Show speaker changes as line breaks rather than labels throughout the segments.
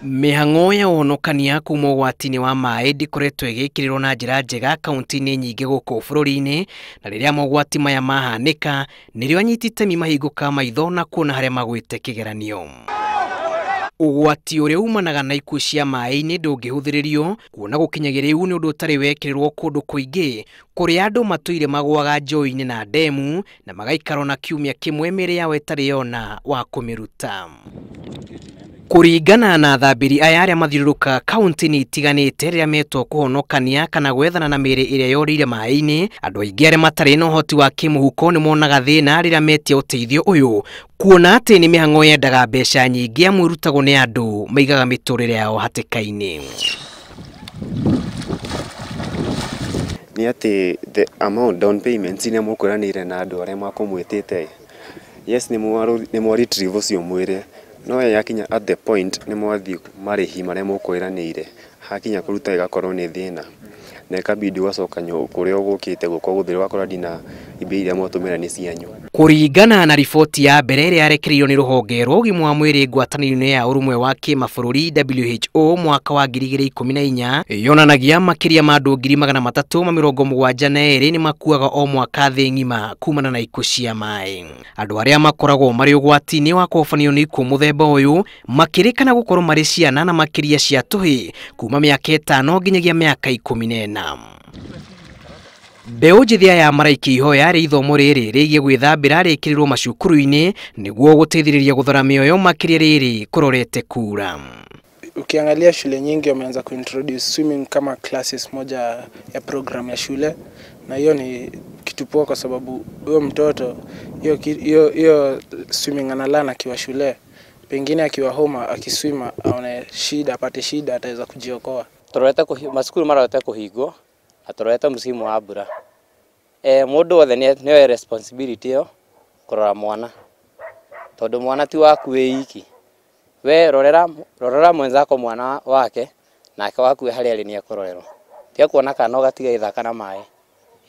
Mihango ya kuonekania kuma ũgwati-inĩ wa maĩ ndikoretwo ĩgĩkĩrĩrwo na njĩra njega kaunti-inĩ nyingĩ gũkũ bũrũri-inĩ, na rĩrĩa mogwati maya mahanĩka nĩrĩo anyiti itemi mahingũka maitho na kuona harĩa magwĩte kĩgeranio. Ũgwati ũrĩa umanaga na ikuũ cia maĩ-inĩ ndũngĩhũthĩrĩrio, kuona gũkinyagia rĩu nĩ ũndũ ũtarĩ wekĩrĩrwo kũndũ kũingĩ kũrĩa andũ matũire magwaga njui-ini na ndemu na magaikara na kiumia kĩmwe mĩĩrĩ yao ĩtarĩ yona wa kũmĩruta. Kũringana na athambĩri aya arĩa mathiũrũrũka kaunti-inĩ itiganĩte rĩrĩa metwo kuhonokania kana gwethana na mĩĩrĩ ĩrĩa yorĩire maĩ-inĩ, andũ aingĩ arĩa matarĩ na ũhoti wa kĩmũhuko nĩ monaga thĩna rĩrĩa metia ũteithio ũyũ, kuona atĩ nĩ mĩhango yendaga mbeca nyingĩ amwe irutagwo nĩ andũ maigaga mĩtũrĩre yao hatĩka-inĩ.
Nĩ atĩ the amount down payments nĩ mũkũranĩire na andũ arĩa makũmwĩtĩte, yes nĩ mwa-retrieve ũcio mwĩrĩ, no yakinya at the point nĩ mwathiĩ marĩhi marĩa mũkwĩranĩire, hakinya kũruta ĩgakorwo nĩ thĩna na ĩkabidi ũgacoka kũrĩa ũgũkĩte gũkũ gũthĩrĩ wakorwo ndina indo iria mwatũmĩra nĩ cianyu. Kũringana na riboti ya mbere ĩrĩa yarekereirio nĩ rũhonge rwa ũgima wa mwĩrĩ ngwatanĩro-inĩ ya ũrũmwe wa kĩmabũrũri WHO mwaka wa 2014, yonanagia makiria ma andũ 372 nĩ makuaga o mwaka thĩ ng'ima kumana na ikuũ cia maĩ. Andũ arĩa makoragwo marĩ ũgwati-inĩ wa kũhobanio nĩ ikuũ mũthemba ũyũ makĩrĩkana gũkorwo marĩ ciana na makiria cia tũhĩ kuma mĩaka 5 nginyagia mĩaka 14. Mbeu njithi ya maraiki ihoya rĩ ithomo rĩrĩ rĩgiĩ gwĩthambĩra rĩkĩrĩrwo macukuru-inĩ nĩguo gũteithĩrĩria gũthara mĩoyo makiria rĩrĩ kurorete kuura.
Ukiangalia shule nyingi wameanza kuintroduce swimming kama classes moja ya program ya shule, na hiyo ni kitu poa kwa sababu huyo mtoto hiyo swimming analana akiwa shule, pengine akiwa home akiswima aone shida, apate shida ataweza kujiokoa.
Turorete masukuru marorete kuhingwo aturorete musimu wa mbura. Mũndũ wothe nĩ responsibility yo kũrora mwana, tondũ mwana ti waku wĩ iki. We rorera mwenzako mwana wake nake waku harĩa arĩ nĩ akũrorerwo. Tiga kuona kana ũgatiga ithaka na maĩ,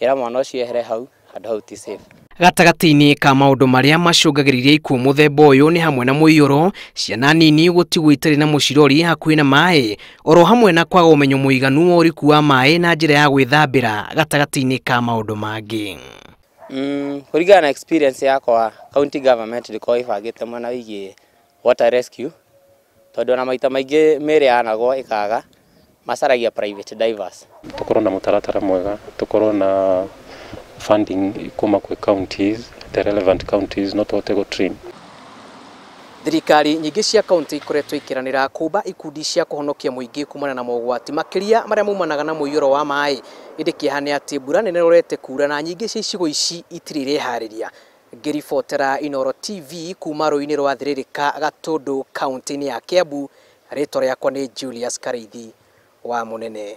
ĩra mwana ũcio ehere hau handũ hau ti safe.
Gatagati-inĩ ka maũndũ marĩa macũngagĩrĩria ikuũ mũthemba ũyũ nĩ hamwe na muihuro, ciana nini gũtigwo itarĩ na mũcirori hakuhĩ na maĩ, oro hamwe na kwaga ũmenyo mũiganu wa ũriku wa maĩ na njĩra ya gwĩthambĩra gatagati-inĩ ka maũndũ mangĩ.
Kũringana na experience yakwa, county government ndĩkoragwo ĩbangĩte mwena wĩgiĩ water rescue, tondũ na maita maingĩ mĩĩrĩ yanagwo ĩkaga macaragia private divers.
Tukorwo na mũtaratara mwega, tukorwo na funding kuma kwa counties, the relevant counties, not what go train.
Thirikari nyingĩ cia kaunti ikoretwo ikiranĩra kũmba ikundi cia kũhonokia mũingĩ kumana na mogwati makiria marĩa maumanaga na muihuro wa maĩ, ĩndĩ kĩeha nĩ atĩ mbura nene rorete kuura na nyingĩ cia icigo ici itirĩ ireharĩria. Ngĩribotera Inooro TV kuma rũĩ-inĩ rwa Thĩrĩrĩka Gatũndũ kaunti-inĩ ya Kiambu, rĩtwa rĩakwa nĩ Julius Kareithi wa Mũnene.